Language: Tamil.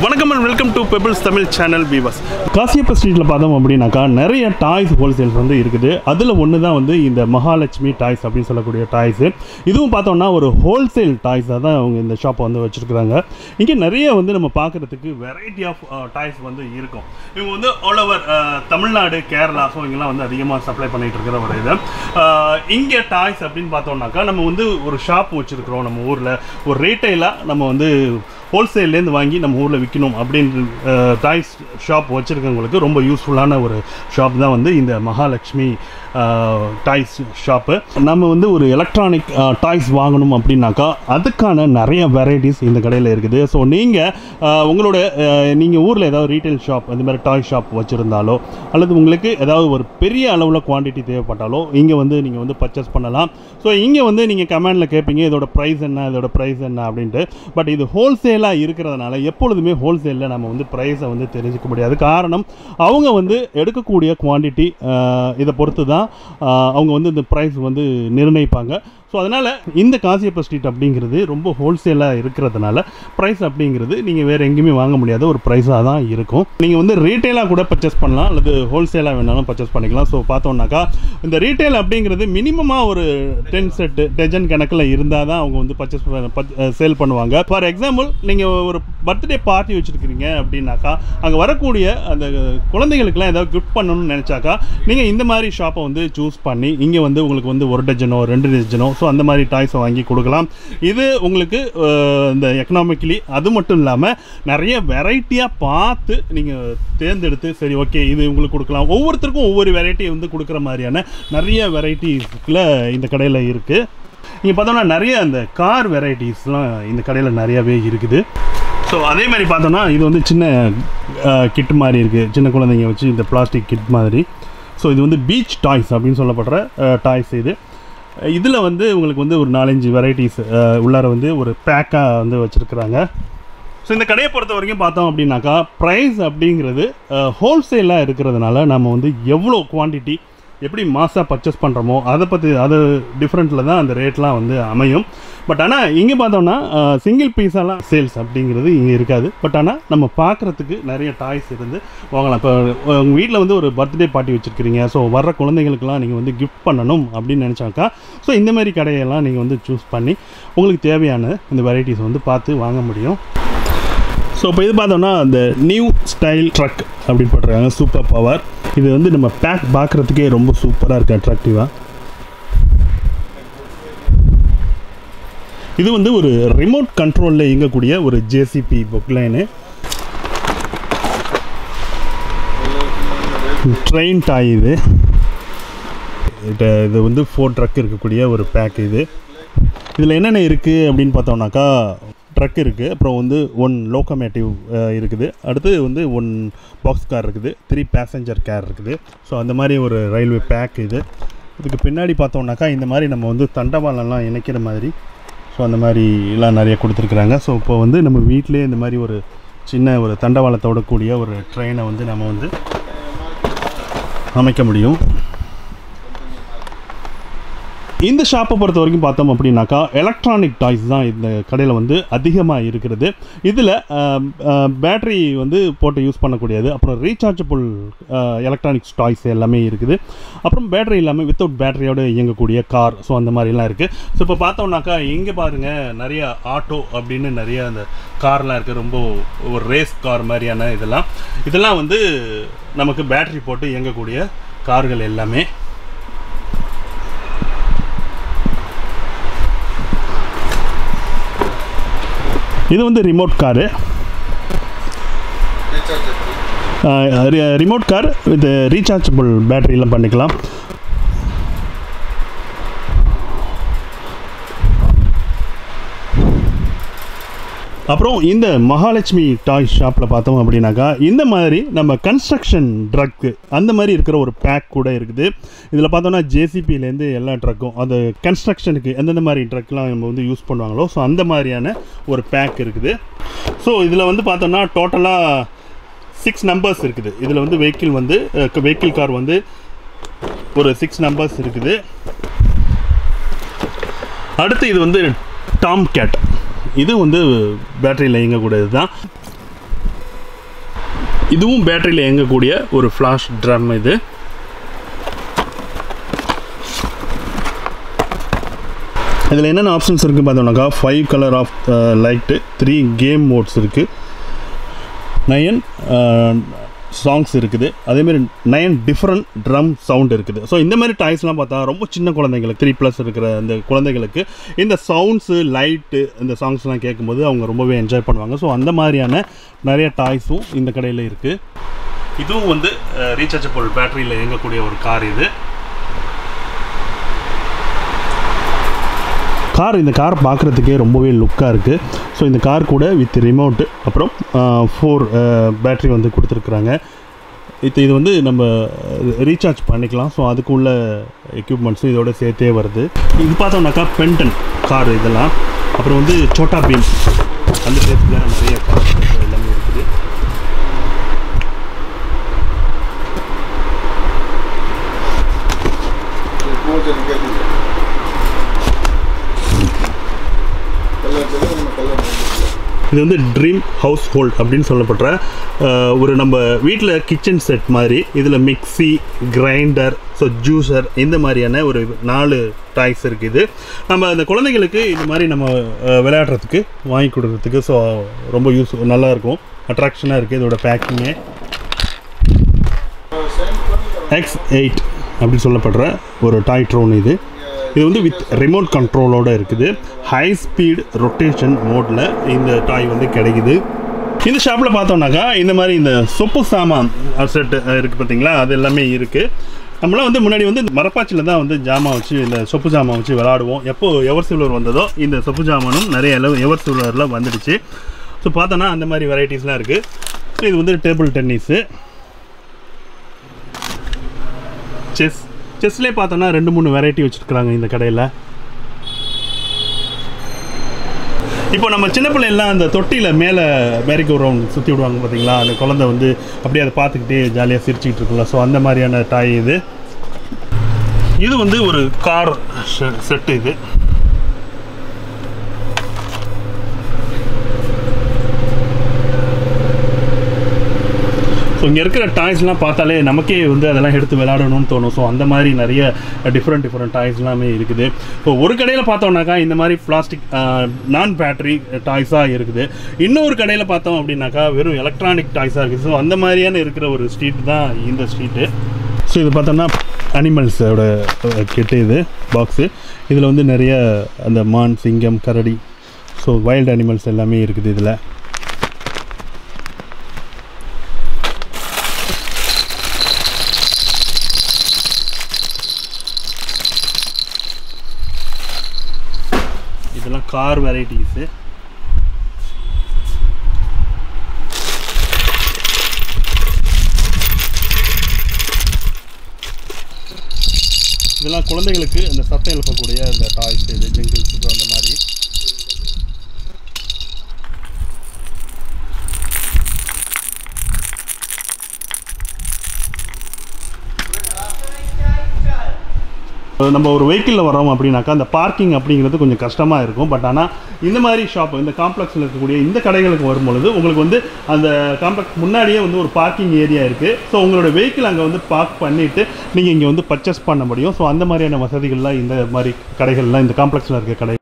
வணக்கம் and welcome to Pebbles Tamil channel viewers. Kashyapa ஸ்ட்ரீட்ல பார்த்தோம் அப்படினாக்கா நிறைய டாய்ஸ் ஹோல்சேல்ஸ் வந்து இருக்குது. அதுல ஒன்னு தான் வந்து இந்த மகாலட்சுமி டாய்ஸ் அப்படி சொல்லக்கூடிய டாய்ஸ். இதுவும் பார்த்தோம்னா ஒரு ஹோல்சேல் டாய்ஸா தான் அவங்க இந்த ஷாப் வந்து வச்சிருக்காங்க. இங்க நிறைய வந்து நம்ம பார்க்கிறதுக்கு வெரைட்டி ஆஃப் டாய்ஸ் வந்து இருக்கும். இவங்க வந்து all over Tamil Nadu, Kerala so இங்கலாம் வந்து அதிகமா சப்ளை பண்ணிட்டு இருக்கிற ஒரு இது. இங்க டாய்ஸ் அப்படினு பார்த்தோம்னாக்கா நம்ம வந்து ஒரு ஷாப் வச்சிருக்கோம் நம்ம ஊர்ல. ஒரு ரீட்டைலா நம்ம வந்து ஹோல்சேல்லேருந்து வாங்கி நம்ம ஊரில் விற்கணும் அப்படின்ற டாய்ஸ் ஷாப் வச்சுருக்கவங்களுக்கு ரொம்ப யூஸ்ஃபுல்லான ஒரு ஷாப் தான் வந்து இந்த மகாலட்சுமி டாய்ஸ் ஷாப்பு. நம்ம வந்து ஒரு எலக்ட்ரானிக் டாய்ஸ் வாங்கணும் அப்படின்னாக்கா அதுக்கான நிறைய வெரைட்டிஸ் இந்த கடையில் இருக்குது. ஸோ உங்களோட நீங்கள் ஊரில் ஏதாவது ரீட்டைல் ஷாப் அந்த மாதிரி டாய் ஷாப் வச்சுருந்தாலோ அல்லது உங்களுக்கு ஏதாவது ஒரு பெரிய அளவில் குவான்டிட்டி தேவைப்பட்டாலோ இங்கே வந்து நீங்கள் வந்து பர்ச்சேஸ் பண்ணலாம். ஸோ இங்கே வந்து நீங்கள் கமெண்டில் கேட்பீங்க இதோட ப்ரைஸ் என்ன அப்படின்ட்டு. பட் இது ஹோல்சேலாக இருக்கிறதுனால எப்பொழுதுமே ஹோல்சேலில் நம்ம வந்து ப்ரைஸை வந்து தெரிஞ்சிக்க முடியாது. காரணம் அவங்க வந்து எடுக்கக்கூடிய குவான்டிட்டி இதை பொறுத்து தான் அவங்க வந்து இந்த ப்ரைஸ் வந்து நிர்ணயிப்பாங்க. ஸோ அதனால் இந்த காசியப்ப ஸ்ட்ரீட் அப்படிங்கிறது ரொம்ப ஹோல்சேலாக இருக்கிறதுனால ப்ரைஸ் அப்படிங்கிறது நீங்கள் வேறு எங்கேயுமே வாங்க முடியாத ஒரு ப்ரைஸாக தான் இருக்கும். நீங்கள் வந்து ரீட்டெயிலாக கூட பர்ச்சேஸ் பண்ணலாம் அல்லது ஹோல்சேலாக வேணாலும் பர்ச்சேஸ் பண்ணிக்கலாம். ஸோ பார்த்தோம்னாக்கா இந்த ரீட்டைல் அப்படிங்கிறது மினிமமாக ஒரு 10 செட்டு டஜன் கணக்கில் இருந்தால் தான் அவங்க வந்து சேல் பண்ணுவாங்க. ஃபார் எக்ஸாம்பிள் நீங்கள் ஒரு பர்த்டே பார்ட்டி வச்சுருக்கிறீங்க அப்படின்னாக்கா அங்கே வரக்கூடிய அந்த குழந்தைகளுக்கெல்லாம் ஏதாவது கிஃப்ட் பண்ணணும்னு நினச்சாக்கா நீங்கள் இந்த மாதிரி ஷாப்பை வந்து சூஸ் பண்ணி இங்கே வந்து உங்களுக்கு வந்து 1 டஜனோ 2 டஜனோ ஸோ அந்த மாதிரி டாய்ஸை வாங்கி கொடுக்கலாம். இது உங்களுக்கு இந்த எக்கனாமிக்கலி அது மட்டும் இல்லாமல் நிறைய வெரைட்டியாக பார்த்து நீங்கள் தேர்ந்தெடுத்து சரி ஓகே இது உங்களுக்கு கொடுக்கலாம். ஒவ்வொருத்தருக்கும் ஒவ்வொரு வெரைட்டி வந்து கொடுக்குற மாதிரியான நிறைய வெரைட்டிஸில் இந்த கடையில் இருக்குது. இங்கே பார்த்தோம்னா நிறைய அந்த கார் வெரைட்டிஸ்லாம் இந்த கடையில் நிறையாவே இருக்குது. ஸோ அதே மாதிரி பார்த்தோன்னா இது வந்து சின்ன கிட் மாதிரி இருக்குது, சின்ன குழந்தைங்க வச்சு இந்த பிளாஸ்டிக் கிட் மாதிரி. ஸோ இது வந்து பீச் டாய்ஸ் அப்படின்னு சொல்லப்படுற டாய்ஸ். இதில் வந்து உங்களுக்கு வந்து ஒரு 4-5 வெரைட்டிஸ் உள்ளார வந்து ஒரு பேக்காக வந்து வச்சுருக்குறாங்க. ஸோ இந்த கடையை பொறுத்த வரைக்கும் பார்த்தோம் அப்படின்னாக்கா ப்ரைஸ் அப்படிங்கிறது ஹோல்சேலாக இருக்கிறதுனால நம்ம வந்து எவ்வளோ குவான்டிட்டி எப்படி மாசாக பர்ச்சேஸ் பண்ணுறோமோ அது டிஃப்ரெண்ட்டில் தான் அந்த ரேட்லாம் வந்து அமையும். பட் ஆனால் இங்கே பார்த்தோம்னா சிங்கிள் பீஸாலாம் சேல்ஸ் அப்படிங்கிறது இங்கே இருக்காது. பட் ஆனால் நம்ம பார்க்குறதுக்கு நிறைய டாய்ஸ் இருந்து வாங்கலாம். இப்போ உங்கள் வீட்டில் வந்து ஒரு பர்த்டே பார்ட்டி வச்சுருக்கிறீங்க, ஸோ வர்ற குழந்தைங்களுக்கெல்லாம் நீங்கள் வந்து கிஃப்ட் பண்ணணும் அப்படின்னு நினச்சாக்கா ஸோ இந்த மாதிரி கடையெல்லாம் நீங்கள் வந்து சூஸ் பண்ணி உங்களுக்கு தேவையான இந்த வெரைட்டிஸ் வந்து பார்த்து வாங்க முடியும். ஸோ இப்போ இது பார்த்தோம்னா அந்த நியூ ஸ்டைல் ட்ரக் அப்படின்னு போட்டிருக்காங்க, சூப்பர் பவர். இது வந்து நம்ம பேக் பார்க்குறதுக்கே ரொம்ப சூப்பராக இருக்குது, அட்ராக்டிவாக. இது வந்து ஒரு ரிமோட் கண்ட்ரோலில் இயங்கக்கூடிய ஒரு ஜேசிபி புக்லைனு. ட்ரெயின் டாய் இது வந்து 4 ட்ரக் இருக்கக்கூடிய ஒரு பேக். இதில் என்னென்ன இருக்குது அப்படின்னு பார்த்தோம்னாக்கா ட்ரக் இருக்குது, அப்புறம் வந்து 1 லோக்கோமேட்டிவ் இருக்குது, அடுத்து வந்து 1 பாக்ஸ் கார் இருக்குது, 3 பேசஞ்சர் கார் இருக்குது. ஸோ அந்த மாதிரி ஒரு ரயில்வே பேக் இதுக்கு பின்னாடி பார்த்தோம்னாக்கா இந்த மாதிரி நம்ம வந்து தண்டவாளம்லாம் இணைக்கிற மாதிரி ஸோ அந்த மாதிரிலாம் நிறைய கொடுத்துருக்குறாங்க. ஸோ இப்போ வந்து நம்ம வீட்டிலே இந்த மாதிரி ஒரு சின்ன ஒரு தண்டவாளத்தோட கூடிய ஒரு ட்ரெயினை வந்து நம்ம வந்து அமைக்க முடியும். இந்த ஷாப்பை பொறுத்த வரைக்கும் பார்த்தோம் அப்படின்னாக்கா எலக்ட்ரானிக் டாய்ஸ் தான் இந்த கடையில் வந்து அதிகமாக இருக்கிறது. இதில் பேட்ரி வந்து போட்டு யூஸ் பண்ணக்கூடியது, அப்புறம் ரீசார்ஜபிள் எலக்ட்ரானிக்ஸ் டாய்ஸ் எல்லாமே இருக்குது. அப்புறம் பேட்ரி இல்லாமல் வித்தவுட் பேட்டரியோடு இயங்கக்கூடிய கார் ஸோ அந்த மாதிரிலாம் இருக்குது. ஸோ இப்போ பார்த்தோம்னாக்கா இங்கே பாருங்கள் நிறைய ஆட்டோ அப்படின்னு நிறைய அந்த கார்லாம் இருக்குது, ரொம்ப ஒரு ரேஸ் கார் மாதிரியான இதெல்லாம் வந்து நமக்கு பேட்ரி போட்டு இயங்கக்கூடிய கார்கள் எல்லாமே. இது வந்து remote car, remote car with rechargeable பேட்டரிலாம் பண்ணிக்கலாம். அப்புறம் இந்த மகாலட்சுமி டாய் ஷாப்பில் பார்த்தோம் அப்படின்னாக்கா இந்த மாதிரி நம்ம கன்ஸ்ட்ரக்ஷன் ட்ரக்கு அந்த மாதிரி இருக்கிற ஒரு பேக் கூட இருக்குது. இதில் பார்த்தோன்னா ஜேசிபிலேருந்து எல்லா ட்ரக்கும் அது கன்ஸ்ட்ரக்ஷனுக்கு எந்தெந்த மாதிரி ட்ரக்லாம் நம்ம வந்து யூஸ் பண்ணுவாங்களோ ஸோ அந்த மாதிரியான ஒரு பேக் இருக்குது. ஸோ இதில் வந்து பார்த்தோன்னா டோட்டலாக 6 நம்பர்ஸ் இருக்குது. இதில் வந்து வெஹிக்கிள் கார் வந்து ஒரு 6 நம்பர்ஸ் இருக்குது. அடுத்து இது வந்து டாம் கேட், இது வந்து பேட்டரியில் இயங்கக்கூடியது தான். இதுவும் பேட்டரியில் இயங்கக்கூடிய ஒரு ஃப்ளாஷ் ட்ரம். இது இதில் என்னென்ன ஆப்ஷன்ஸ் இருக்குது பார்த்தோம்னாக்கா 5 colour of light, 3 game modes இருக்குது, 9 சாங்ஸ் இருக்குது, அதேமாதிரி 9 டிஃப்ரெண்ட் ட்ரம் சவுண்ட் இருக்குது. ஸோ இந்த மாதிரி டாய்ஸ்லாம் பார்த்தா ரொம்ப சின்ன குழந்தைங்களுக்கு 3+ இருக்கிற அந்த குழந்தைகளுக்கு இந்த சவுண்ட்ஸு, லைட்டு, இந்த சாங்ஸ்லாம் கேட்கும்போது அவங்க ரொம்பவே என்ஜாய் பண்ணுவாங்க. ஸோ அந்த மாதிரியான நிறைய டாய்ஸும் இந்த கடையில் இருக்குது. இதுவும் வந்து ரீசார்ஜபிள் பேட்டரியில் இயங்கக்கூடிய ஒரு கார். இது இந்த கார் பார்க்குறதுக்கே ரொம்பவே லுக்காக இருக்குது. ஸோ இந்த கார் கூட வித் ரிமோட்டு, அப்புறம் 4 பேட்ரி வந்து கொடுத்துருக்குறாங்க. இது வந்து நம்ம ரீசார்ஜ் பண்ணிக்கலாம். ஸோ அதுக்குள்ள எக்யூப்மெண்ட்ஸும் இதோட சேர்த்தே வருது. இது பார்த்தோம்னாக்கா பென்டன் கார் இதெல்லாம், அப்புறம் வந்து சோட்டா பீம், அந்த டேஸ்ட்டில் நிறைய கார் எல்லாமே இருக்குது. இது வந்து ட்ரீம் ஹவுஸ் ஹோல்ட் அப்படின்னு சொல்லப்படுற ஒரு நம்ம வீட்டில் கிச்சன் செட் மாதிரி. இதில் மிக்ஸி, கிரைண்டர், ஸோ ஜூஸர், இந்த மாதிரியான ஒரு 4 டாய்ஸ் இருக்குது. நம்ம அந்த குழந்தைங்களுக்கு இது மாதிரி நம்ம விளையாடுறதுக்கு வாங்கி கொடுக்குறதுக்கு ஸோ ரொம்ப நல்லாயிருக்கும், அட்ராக்ஷனாக இருக்குது. இதோட பேக்கிங்கு X8 அப்படின்னு சொல்லப்படுற ஒரு டாய் ட்ரோன். இது வந்து வித் ரிமோட் கண்ட்ரோலோடு இருக்குது. ஹை ஸ்பீட் ரொட்டேஷன் மோடில் இந்த டாய் வந்து கிடைக்குது. இந்த ஷாப்பில் பார்த்தோம்னாக்கா இந்த மாதிரி இந்த சொப்பு சாமான் செட்டு இருக்குது பார்த்தீங்களா, அது எல்லாமே இருக்குது. நம்மளாம் வந்து முன்னாடி வந்து மரப்பாச்சியில் தான் வந்து ஜாமான் வச்சு, இந்த சொப்பு ஜாமான் வச்சு விளாடுவோம். எப்போது எவர் சில்வர் வந்ததோ இந்த சொப்பு ஜாமானும் நிறைய எவர் சில்வரில் வந்துடுச்சு. ஸோ பார்த்தோன்னா அந்த மாதிரி வெரைட்டிஸ்லாம் இருக்குது. ஸோ இது வந்து டேபிள் டென்னிஸு, செஸ்லேயே பார்த்தோன்னா 2-3 வெரைட்டி வச்சுருக்குறாங்க இந்த கடையில். இப்போ நம்ம சின்ன பிள்ளைலாம் அந்த தொட்டியில் மேலே மேரிகோ ரவுண்ட் சுற்றி விடுவாங்க பார்த்தீங்களா, அந்த குழந்தை வந்து அப்படியே அதை பார்த்துக்கிட்டே ஜாலியாக சிரிச்சிக்கிட்டு இருக்குல்ல. ஸோ அந்த மாதிரியான டாய் இது வந்து ஒரு கார் செட்டு. இது ஸோ இங்கே இருக்கிற டாய்ஸ்லாம் பார்த்தாலே நமக்கே வந்து அதெல்லாம் எடுத்து விளையாடணும்னு தோணும். ஸோ அந்த மாதிரி நிறைய டிஃப்ரெண்ட் டாய்ஸ்லாமே இருக்குது. இப்போ ஒரு கடையில் பார்த்தோம்னாக்கா இந்த மாதிரி பிளாஸ்டிக் நான் பேட்டரி டாய்ஸாக இருக்குது. இன்னொரு கடையில் பார்த்தோம் அப்படின்னாக்கா வெறும் எலக்ட்ரானிக் டாய்ஸாக இருக்குது. ஸோ அந்த மாதிரியான இருக்கிற ஒரு ஸ்ட்ரீட் தான் இந்த ஸ்ட்ரீட்டு. ஸோ இது பார்த்தோம்னா அனிமல்ஸோட கிட்டு, இது பாக்ஸு. இதில் வந்து நிறைய அந்த மான், சிங்கம், கரடி, ஸோ வைல்டு அனிமல்ஸ் எல்லாமே இருக்குது இதில். இதெல்லாம் கார் வெரைட்டிஸு. இதெல்லாம் குழந்தைகளுக்கு அந்த சத்தம் எழுப்பக்கூடிய அந்த டாய்ஸ், இது ஜிங்கிள்ஸு அந்த மாதிரி. நம்ம ஒரு வெஹிக்கிளில் வரோம் அப்படின்னாக்கா அந்த பார்க்கிங் அப்படிங்கிறது கொஞ்சம் கஷ்டமாக இருக்கும். பட் ஆனால் இந்த மாதிரி ஷாப், இந்த காம்ப்ளெக்ஸில் இருக்கக்கூடிய இந்த கடைகளுக்கு வரும்பொழுது உங்களுக்கு வந்து அந்த காம்ப்ளெக்ஸ் முன்னாடியே வந்து ஒரு பார்க்கிங் ஏரியா இருக்குது. ஸோ உங்களோட வெஹிக்கிள் அங்கே வந்து பார்க் பண்ணிவிட்டு நீங்கள் இங்கே வந்து பர்ச்சேஸ் பண்ண முடியும். ஸோ அந்த மாதிரியான வசதிகள்லாம் இந்த மாதிரி கடைகள்லாம் இந்த காம்ப்ளெக்ஸில் இருக்க கடை